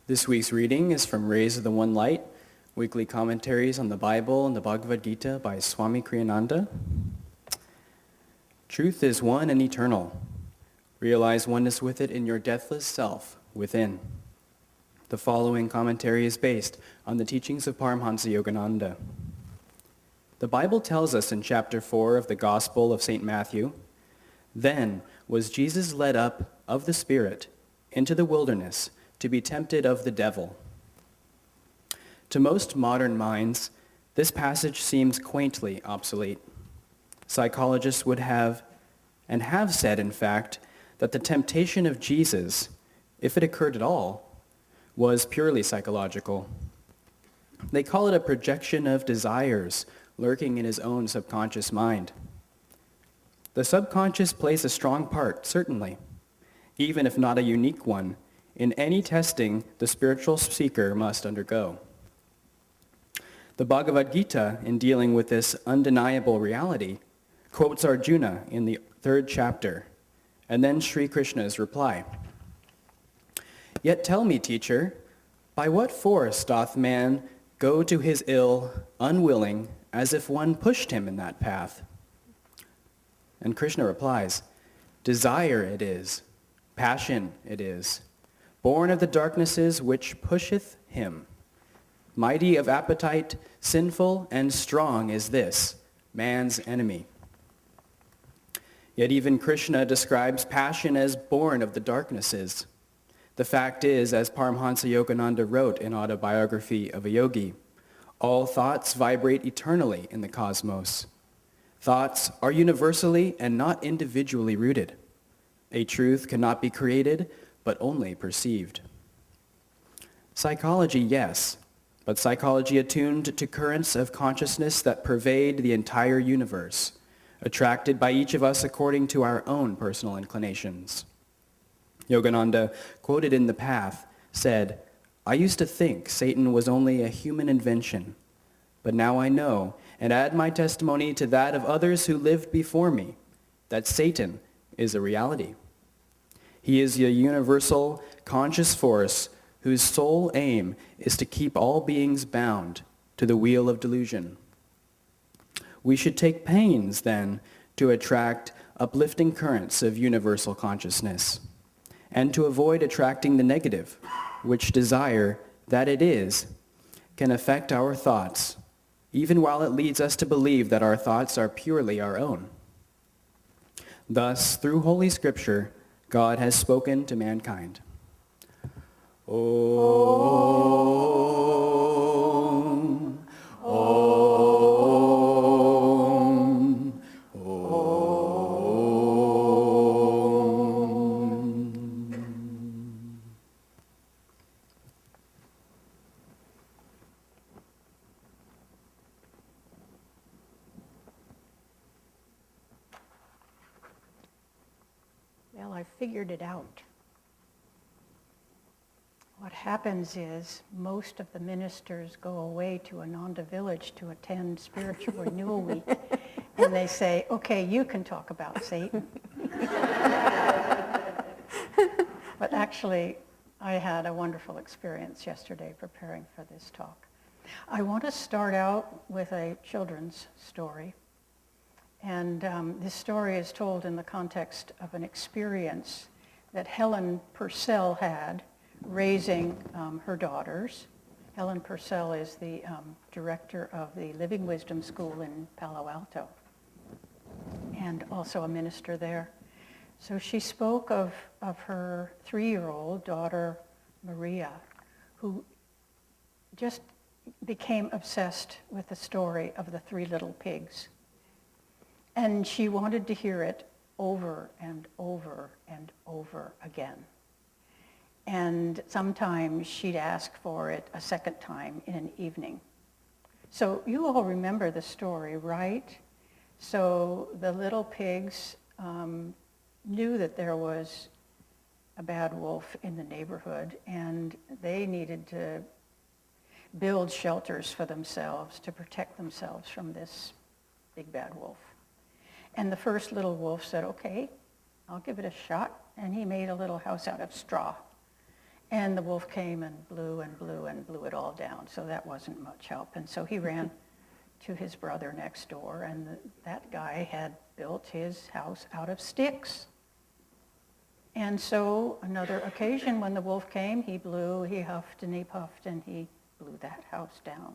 This week's reading is from Rays of the One Light, weekly commentaries on the Bible and the Bhagavad Gita by Swami Kriyananda. Truth is one and eternal. Realize oneness with it in your deathless self within. The following commentary is based on the teachings of Paramhansa Yogananda. The Bible tells us in chapter 4 of the Gospel of St. Matthew, "Then was Jesus led up of the Spirit into the wilderness to be tempted of the devil." To most modern minds, this passage seems quaintly obsolete. Psychologists would have, and have said in fact, that the temptation of Jesus, if it occurred at all, was purely psychological. They call it a projection of desires lurking in his own subconscious mind. The subconscious plays a strong part, certainly, even if not a unique one, in any testing the spiritual seeker must undergo. The Bhagavad Gita, in dealing with this undeniable reality, quotes Arjuna in the 3rd chapter, and then Sri Krishna's reply. "Yet tell me, teacher, by what force doth man go to his ill, unwilling, as if one pushed him in that path?" And Krishna replies, "Desire it is, passion it is, born of the darknesses which pusheth him. Mighty of appetite, sinful and strong is this, man's enemy." Yet even Krishna describes passion as born of the darknesses. The fact is, as Paramhansa Yogananda wrote in Autobiography of a Yogi, all thoughts vibrate eternally in the cosmos. Thoughts are universally and not individually rooted. A truth cannot be created, but only perceived. Psychology, yes, but psychology attuned to currents of consciousness that pervade the entire universe, attracted by each of us according to our own personal inclinations. Yogananda, quoted in The Path, said, "I used to think Satan was only a human invention, but now I know, and add my testimony to that of others who lived before me, that Satan is a reality. He is a universal, conscious force whose sole aim is to keep all beings bound to the wheel of delusion. We should take pains, then, to attract uplifting currents of universal consciousness, and to avoid attracting the negative, which desire, that it is, can affect our thoughts, even while it leads us to believe that our thoughts are purely our own. Thus, through Holy Scripture, God has spoken to mankind. Om, Om, Om. Well, I figured it out. What happens is most of the ministers go away to Ananda village to attend Spiritual Renewal Week, and they say, "Okay, you can talk about Satan." But actually, I had a wonderful experience yesterday preparing for this talk. I want to start out with a children's story. And this story is told in the context of an experience that Helen Purcell had raising her daughters. Helen Purcell is the director of the Living Wisdom School in Palo Alto and also a minister there. So she spoke of her 3-year-old daughter, Maria, who just became obsessed with the story of the 3 little pigs. And she wanted to hear it over and over and over again. And sometimes she'd ask for it a second time in an evening. So you all remember the story, right? So the little pigs knew that there was a bad wolf in the neighborhood, and they needed to build shelters for themselves to protect themselves from this big bad wolf. And the first little wolf said, "Okay, I'll give it a shot." And he made a little house out of straw. And the wolf came and blew and blew and blew it all down, so that wasn't much help. And so he ran to his brother next door, and that guy had built his house out of sticks. And so another occasion when the wolf came, he blew, he huffed and he puffed, and he blew that house down.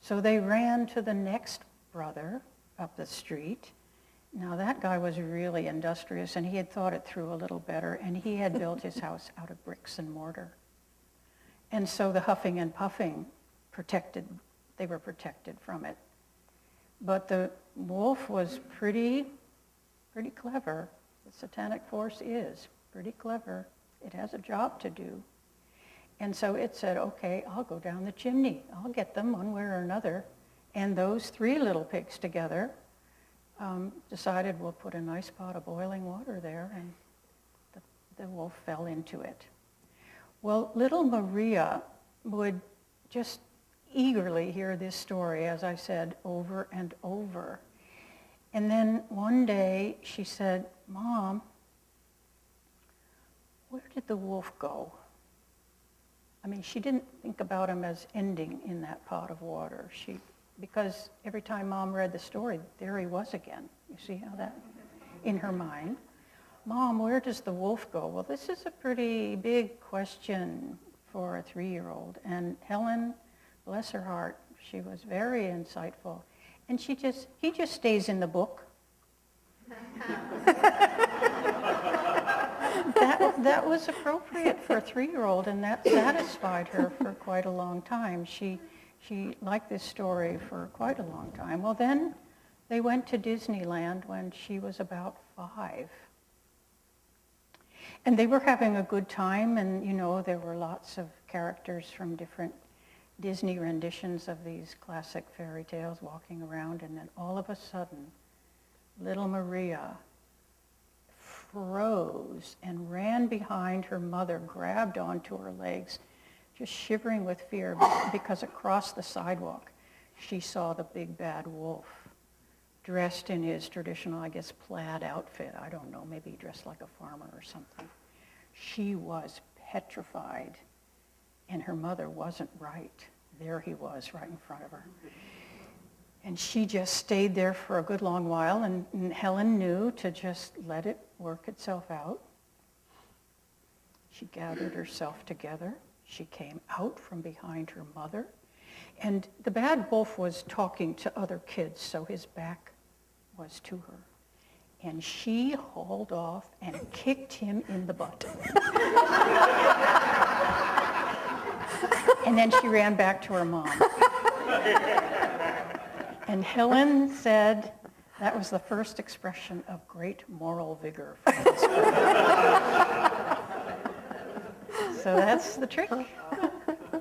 So they ran to the next brother up the street. Now that guy was really industrious, and he had thought it through a little better, and he had built his house out of bricks and mortar. And so the huffing and puffing they were protected from it. But the wolf was pretty clever. The satanic force is pretty clever. It has a job to do. And so it said, okay, I'll go down the chimney. I'll get them one way or another. And those three little pigs together decided we'll put a nice pot of boiling water there, and the wolf fell into it. Well, little Maria would just eagerly hear this story, as I said, over and over. And then one day she said, Mom, where did the wolf go? I mean, she didn't think about him as ending in that pot of water. Because every time Mom read the story, there he was again. You see how that, in her mind. Mom, where does the wolf go? Well, this is a pretty big question for a 3-year-old. And Helen, bless her heart, she was very insightful. And he just stays in the book. That was appropriate for a 3-year-old, and that satisfied her for quite a long time. She liked this story for quite a long time. Well, then they went to Disneyland when she was about 5. And they were having a good time, and there were lots of characters from different Disney renditions of these classic fairy tales walking around, and then all of a sudden, little Maria froze and ran behind her mother, grabbed onto her legs, just shivering with fear, because across the sidewalk she saw the big bad wolf dressed in his traditional, I guess, plaid outfit. I don't know, maybe dressed like a farmer or something. She was petrified, and her mother wasn't right. There he was right in front of her. And she just stayed there for a good long while, and Helen knew to just let it work itself out. She gathered herself together. She came out from behind her mother. And the bad wolf was talking to other kids, so his back was to her. And she hauled off and kicked him in the butt. And then she ran back to her mom. And Helen said that was the first expression of great moral vigor from this book. So that's the trick.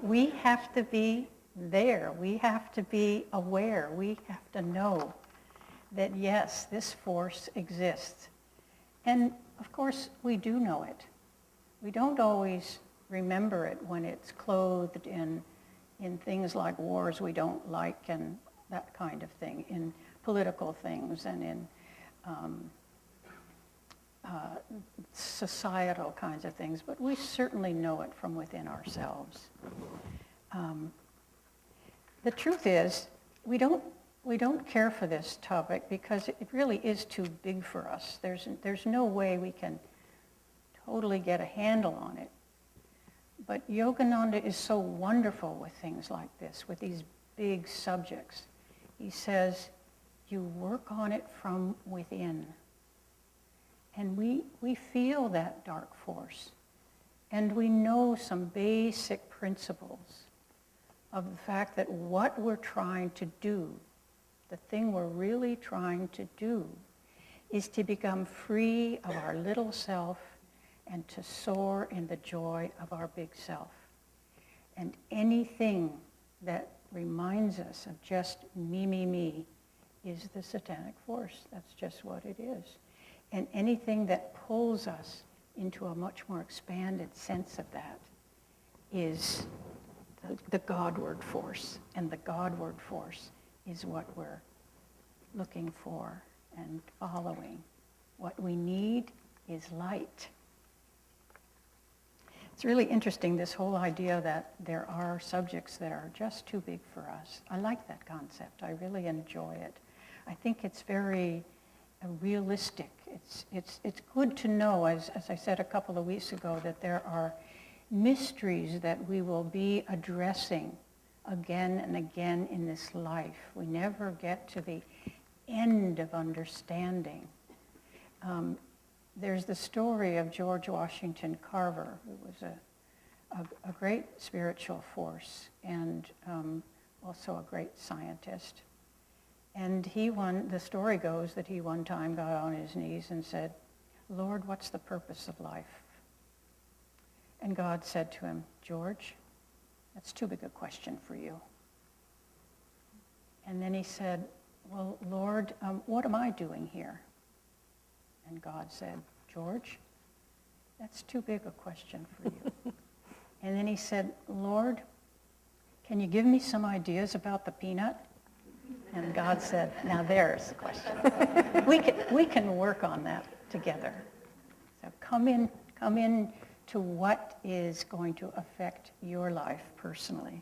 We have to be there. We have to be aware. We have to know that, yes, this force exists. And, of course, we do know it. We don't always remember it when it's clothed in things like wars we don't like and that kind of thing, in political things and in societal kinds of things, but we certainly know it from within ourselves. The truth is, we don't care for this topic because it really is too big for us. There's no way we can totally get a handle on it. But Yogananda is so wonderful with things like this, with these big subjects. He says, you work on it from within. And we feel that dark force. And we know some basic principles of the fact that what we're trying to do, the thing we're really trying to do, is to become free of our little self and to soar in the joy of our big self. And anything that reminds us of just me, is the satanic force. That's just what it is. And anything that pulls us into a much more expanded sense of that is the Godward force. And the Godward force is what we're looking for and following. What we need is light. It's really interesting, this whole idea that there are subjects that are just too big for us. I like that concept. I really enjoy it. I think it's very realistic. It's good to know, as I said a couple of weeks ago, that there are mysteries that we will be addressing again and again in this life. We never get to the end of understanding. There's the story of George Washington Carver, who was a great spiritual force and also a great scientist. And the story goes that he one time got on his knees and said, "Lord, what's the purpose of life?" And God said to him, "George, that's too big a question for you." And then he said, "Well, Lord, what am I doing here?" And God said, "George, that's too big a question for you." And then he said, "Lord, can you give me some ideas about the peanut?" And God said, "Now there's the question. We can work on that together. So come in to what is going to affect your life personally."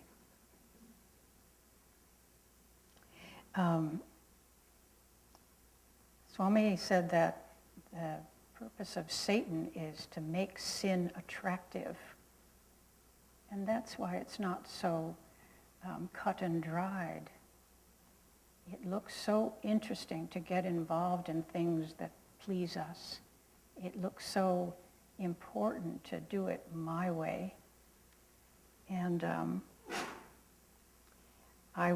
Swami said that the purpose of Satan is to make sin attractive. And that's why it's not so cut and dried. It looks so interesting to get involved in things that please us. It looks so important to do it my way. And I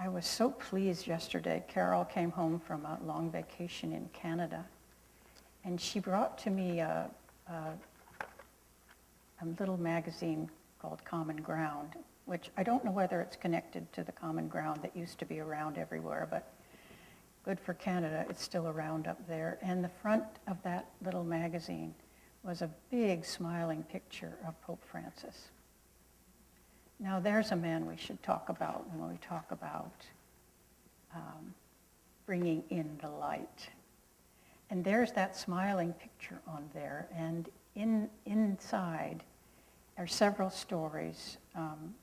was so pleased yesterday. Carol came home from a long vacation in Canada, and she brought to me a little magazine called Common Ground, which I don't know whether it's connected to the Common Ground that used to be around everywhere, but good for Canada, it's still around up there. And the front of that little magazine was a big smiling picture of Pope Francis. Now there's a man we should talk about when we talk about bringing in the light. And there's that smiling picture on there, and inside are several stories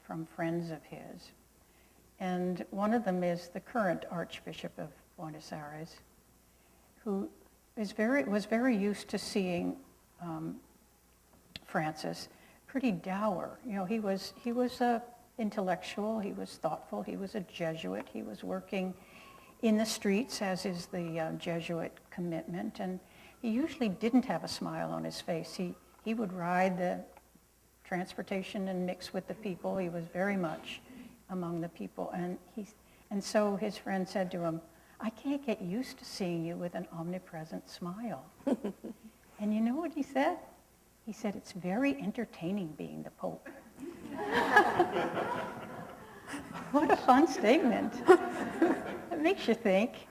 from friends of his. And one of them is the current Archbishop of Buenos Aires, who was very used to seeing Francis pretty dour. You know, he was a intellectual, he was thoughtful, he was a Jesuit, he was working in the streets, as is the Jesuit commitment, and he usually didn't have a smile on his face. He would ride the transportation and mix with the people. He was very much among the people, and so his friend said to him, "I can't get used to seeing you with an omnipresent smile." And you know what he said? He said, "It's very entertaining being the Pope." What a fun statement. It makes you think.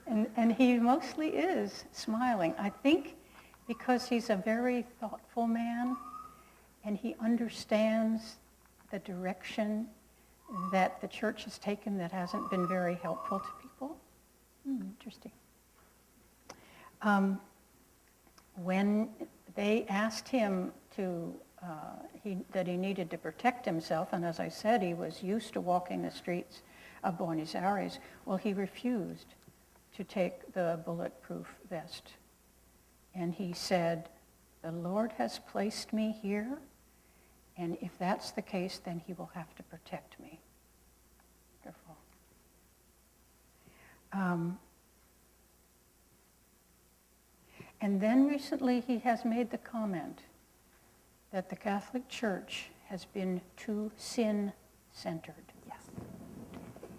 And he mostly is smiling. I think because he's a very thoughtful man and he understands the direction that the church has taken that hasn't been very helpful to people. Interesting. When they asked him that he needed to protect himself, and as I said, he was used to walking the streets of Buenos Aires, well, he refused to take the bulletproof vest. And he said, "The Lord has placed me here, and if that's the case, then he will have to protect me." Wonderful. And then recently he has made the comment that the Catholic Church has been too sin-centered. Yes.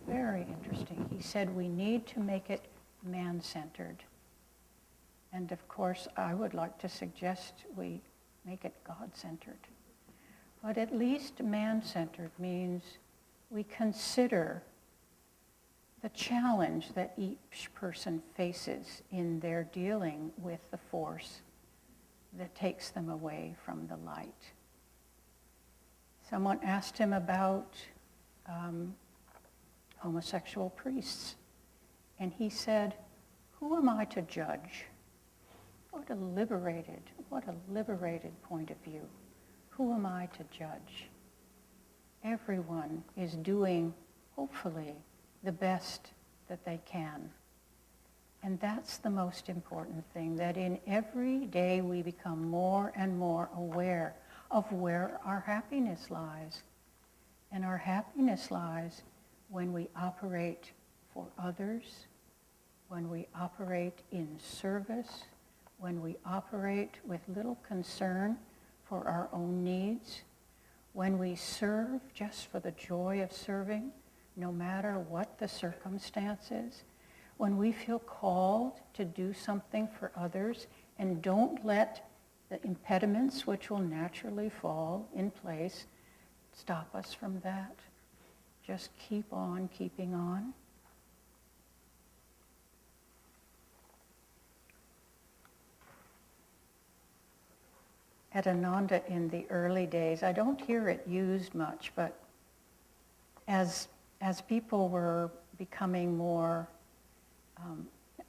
Very interesting. He said we need to make it man-centered. And of course, I would like to suggest we make it God-centered. But at least man-centered means we consider the challenge that each person faces in their dealing with the force that takes them away from the light. Someone asked him about homosexual priests, and he said, "Who am I to judge? What a liberated point of view. Who am I to judge? Everyone is doing, hopefully, the best that they can. And that's the most important thing, that in every day we become more and more aware of where our happiness lies. And our happiness lies when we operate for others, when we operate in service, when we operate with little concern for our own needs, when we serve just for the joy of serving, no matter what the circumstances, when we feel called to do something for others and don't let the impediments which will naturally fall in place stop us from that. Just keep on keeping on. At Ananda in the early days, I don't hear it used much, but as people were becoming more,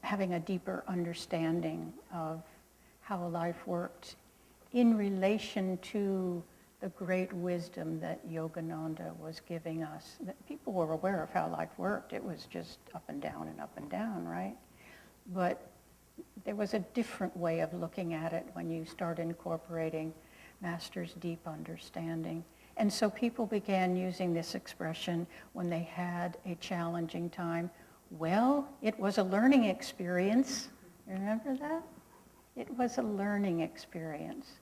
having a deeper understanding of how life worked in relation to the great wisdom that Yogananda was giving us, that people were aware of how life worked. It was just up and down, right? But there was a different way of looking at it when you start incorporating Master's deep understanding. And so people began using this expression when they had a challenging time. Well, it was a learning experience. Remember that? It was a learning experience.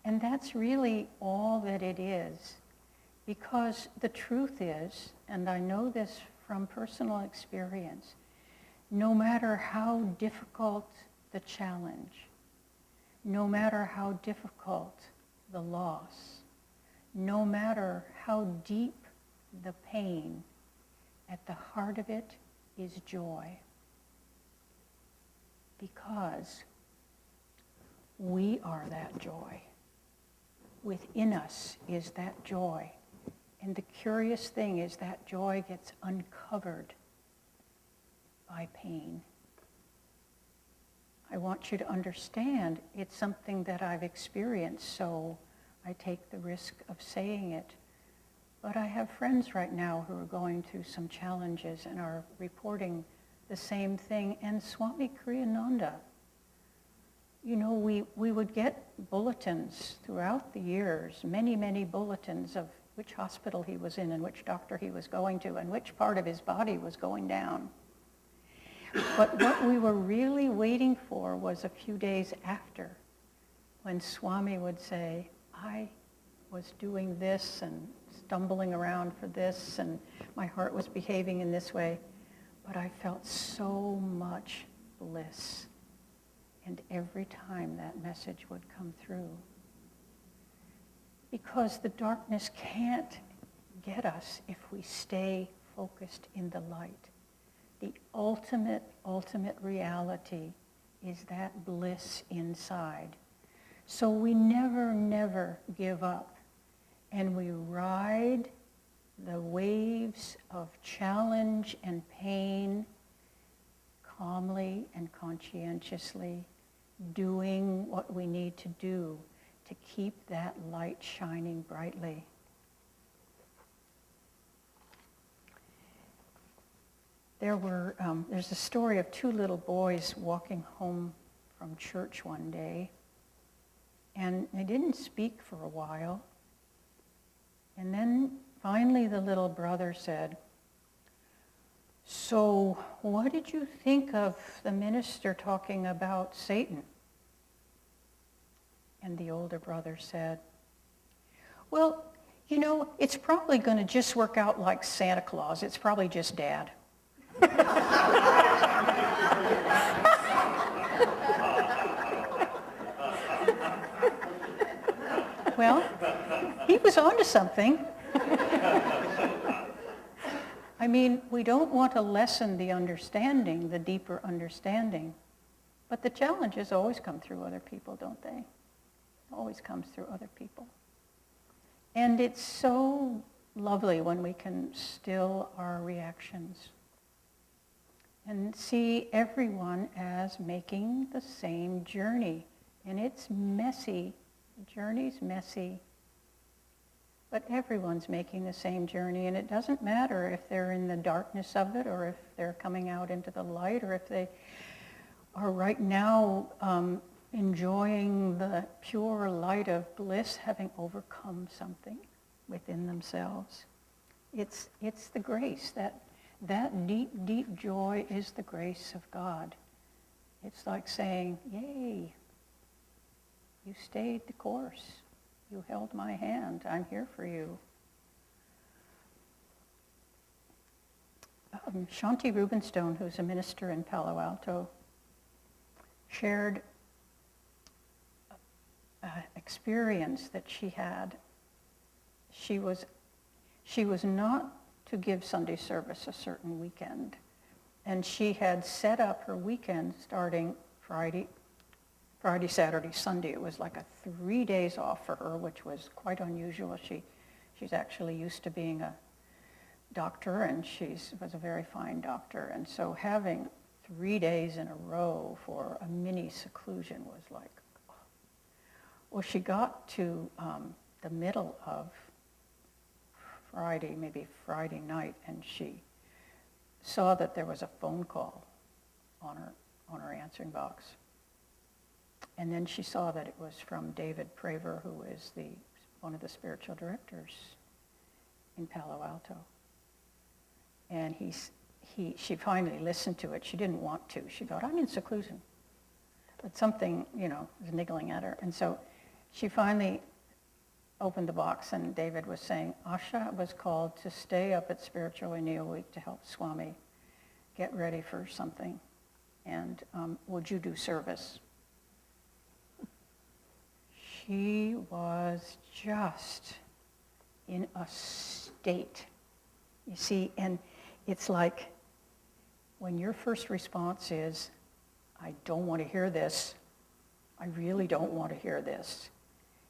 And that's really all that it is. Because the truth is, and I know this from personal experience, no matter how difficult the challenge, no matter how difficult the loss, no matter how deep the pain, at the heart of it is joy. Because we are that joy. Within us is that joy. And the curious thing is that joy gets uncovered by pain. I want you to understand it's something that I've experienced, so I take the risk of saying it. But I have friends right now who are going through some challenges and are reporting the same thing. And Swami Kriyananda, you know, we would get bulletins throughout the years, many bulletins of which hospital he was in and which doctor he was going to and which part of his body was going down. But what we were really waiting for was a few days after, when Swami would say, I was doing this and stumbling around for this, and my heart was behaving in this way, but I felt so much bliss. And every time that message would come through. Because the darkness can't get us if we stay focused in the light. The ultimate reality is that bliss inside. So we never give up. And we ride the waves of challenge and pain calmly and conscientiously, doing what we need to do to keep that light shining brightly. There's a story of two little boys walking home from church one day, and they didn't speak for a while. And then finally the little brother said, "So what did you think of the minister talking about Satan?" And the older brother said, "Well, you know, it's probably going to just work out like Santa Claus. It's probably just Dad." Well, he was onto something. I mean, we don't want to lessen the understanding, the deeper understanding, but the challenges always come through other people, don't they? Always comes through other people. And it's so lovely when we can still our reactions and see everyone as making the same journey. And it's messy. The journey's messy. But everyone's making the same journey, and it doesn't matter if they're in the darkness of it, or if they're coming out into the light, or if they are right now enjoying the pure light of bliss, having overcome something within themselves. It's the grace. That deep, deep joy is the grace of God. It's like saying, yay, you stayed the course. You held my hand. I'm here for you. Shanti Rubenstone, who's a minister in Palo Alto, shared an experience that she had. She was not to give Sunday service a certain weekend, and she had set up her weekend starting Friday, Saturday, Sunday. It was like a 3 days off for her, which was quite unusual. She's actually used to being a doctor, and she was a very fine doctor. And so having 3 days in a row for a mini seclusion was like, oh. Well, she got to the middle of Friday, maybe Friday night, and she saw that there was a phone call on her answering box. And then she saw that it was from David Praver, who is one of the spiritual directors in Palo Alto. And she finally listened to it. She didn't want to. She thought, I'm in seclusion. But something, was niggling at her. And so she finally opened the box, and David was saying, Asha was called to stay up at Spiritual Renewal Week to help Swami get ready for something. And would you do service? She was just in a state. You see, and it's like when your first response is, I don't want to hear this, I really don't want to hear this,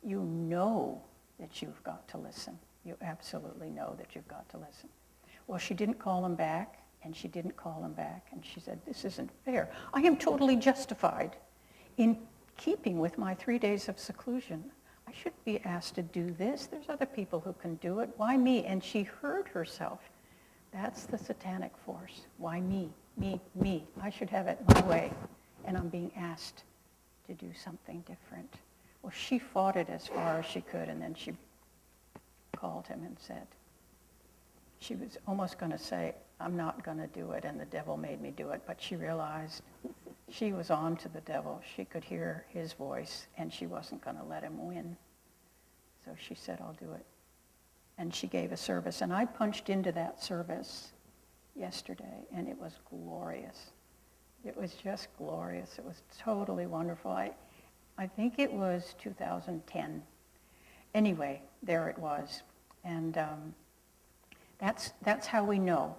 you know that you've got to listen. You absolutely know that you've got to listen. Well, she didn't call him back, and she didn't call him back, and she said, this isn't fair. I am totally justified in keeping with my 3 days of seclusion. I shouldn't be asked to do this. There's other people who can do it. Why me? And she heard herself. That's the satanic force. Why me? Me, me. I should have it my way. And I'm being asked to do something different. Well, she fought it as far as she could, and then she called him and said, she was almost going to say, I'm not going to do it, and the devil made me do it, but she realized she was on to the devil. She could hear his voice, and she wasn't going to let him win. So she said, I'll do it. And she gave a service, and I punched into that service yesterday, and it was glorious. It was just glorious. It was totally wonderful. I think it was 2010. Anyway, there it was. And that's how we know.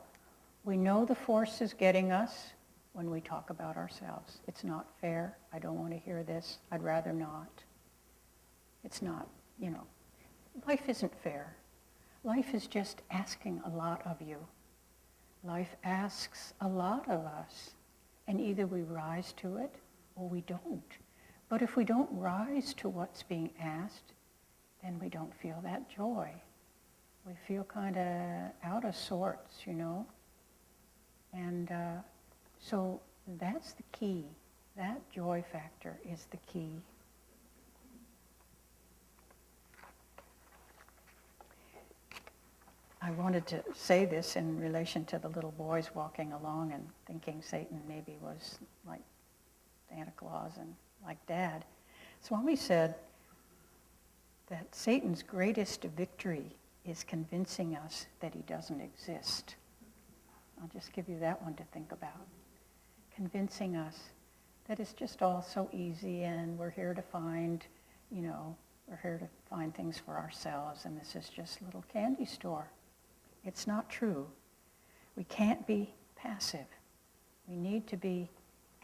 We know the force is getting us when we talk about ourselves. It's not fair. I don't want to hear this. I'd rather not. It's not, life isn't fair. Life is just asking a lot of you. Life asks a lot of us. And either we rise to it or we don't. But if we don't rise to what's being asked, then we don't feel that joy. We feel kind of out of sorts, And so that's the key. That joy factor is the key. I wanted to say this in relation to the little boys walking along and thinking Satan maybe was like Santa Claus and like Dad. Swami said that Satan's greatest victory is convincing us that he doesn't exist. I'll just give you that one to think about. Convincing us that it's just all so easy, and we're here to find, we're here to find things for ourselves, and this is just a little candy store. It's not true. We can't be passive. We need to be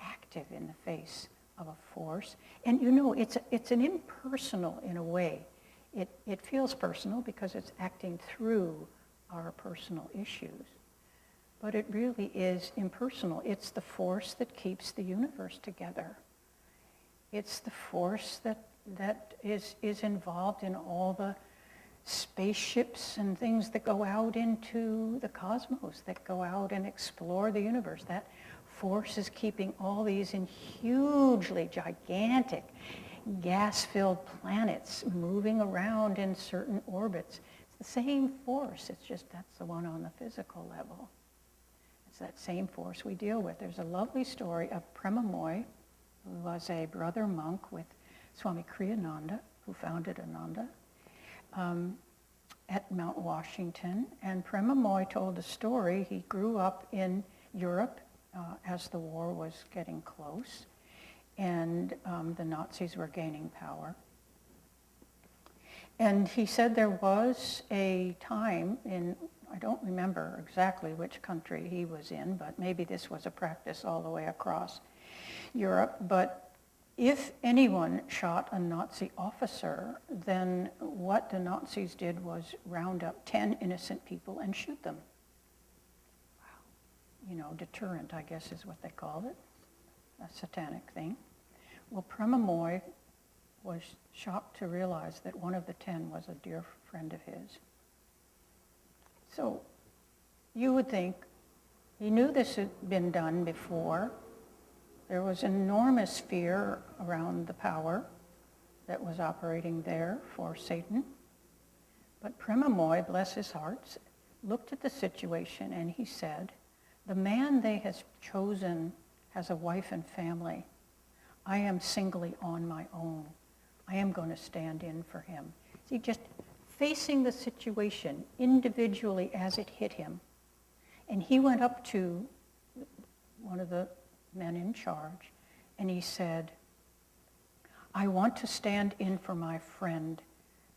active in the face of a force. And it's an impersonal in a way. It feels personal because it's acting through our personal issues. but it really is impersonal. It's the force that keeps the universe together. It's the force that is involved in all the spaceships and things that go out into the cosmos, that go out and explore the universe. That force is keeping all these in hugely gigantic gas-filled planets moving around in certain orbits. It's the same force, it's just that's the one on the physical level. It's that same force we deal with. There's a lovely story of Premamoy, who was a brother monk with Swami Kriyananda, who founded Ananda, at Mount Washington. And Premamoy told a story. He grew up in Europe as the war was getting close, and the Nazis were gaining power. And he said there was a time in, I don't remember exactly which country he was in, but maybe this was a practice all the way across Europe, but if anyone shot a Nazi officer, then what the Nazis did was round up 10 innocent people and shoot them. Wow. You know, deterrent, I guess is what they called it, a satanic thing. Well, Premamoy was shocked to realize that one of the 10 was a dear friend of his. So you would think he knew this had been done before. There was enormous fear around the power that was operating there for Satan. But Premamoy, bless his heart, looked at the situation and he said, the man they have chosen has a wife and family. I am singly on my own. I am going to stand in for him. See, just facing the situation individually as it hit him. And he went up to one of the men in charge, and he said, I want to stand in for my friend.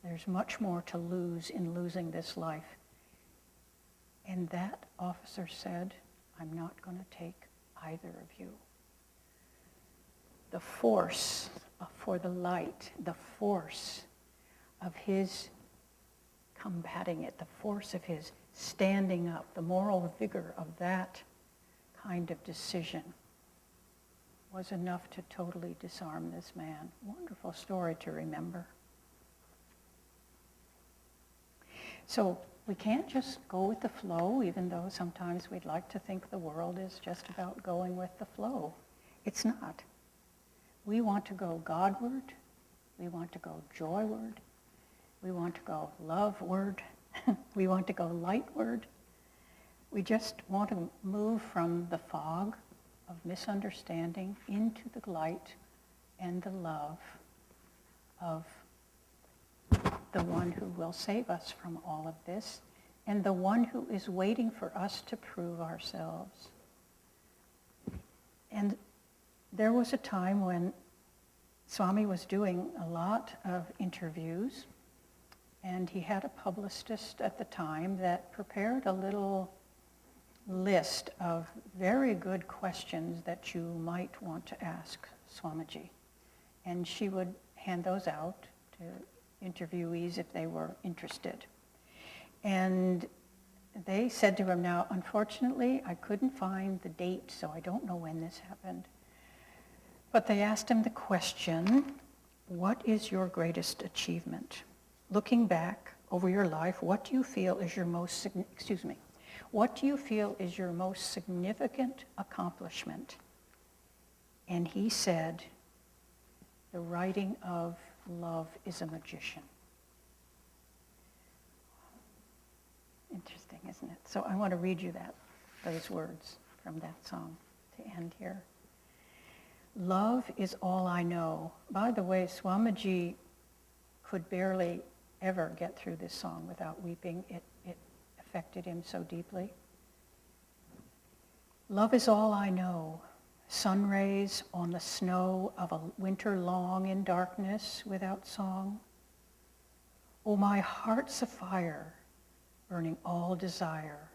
There's much more to lose in losing this life. And that officer said, I'm not going to take either of you. The force for the light, the force of his combating it, the force of his standing up, the moral vigor of that kind of decision was enough to totally disarm this man. Wonderful story to remember. So we can't just go with the flow, even though sometimes we'd like to think the world is just about going with the flow. It's not. We want to go Godward. We want to go joyward. We want to go loveward. We want to go lightward. We just want to move from the fog of misunderstanding into the light and the love of the one who will save us from all of this and the one who is waiting for us to prove ourselves. And there was a time when Swami was doing a lot of interviews, and he had a publicist at the time that prepared a little list of very good questions that you might want to ask Swamiji. And she would hand those out to interviewees if they were interested. And they said to him, now, unfortunately, I couldn't find the date, so I don't know when this happened. But they asked him the question, what is your greatest achievement? Looking back over your life, what do you feel is your most significant accomplishment? And he said, the writing of love is a magician. Interesting, isn't it? So I want to read you those words from that song to end here. Love is all I know. By the way, Swamiji could barely ever get through this song without weeping. It affected him so deeply. Love is all I know. Sun rays on the snow of a winter long in darkness without song. Oh, my heart's afire, burning all desire.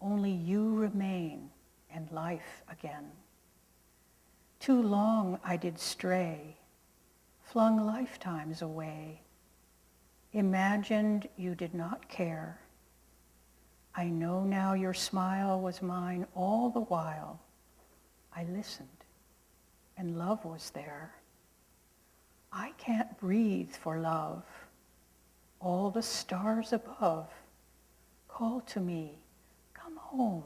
Only you remain and life again. Too long I did stray, flung lifetimes away, imagined you did not care. I know now your smile was mine all the while. I listened, and love was there. I can't breathe for love. All the stars above call to me, come home.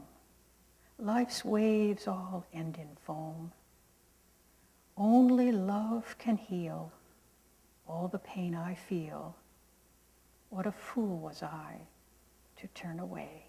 Life's waves all end in foam. Only love can heal all the pain I feel. What a fool was I to turn away.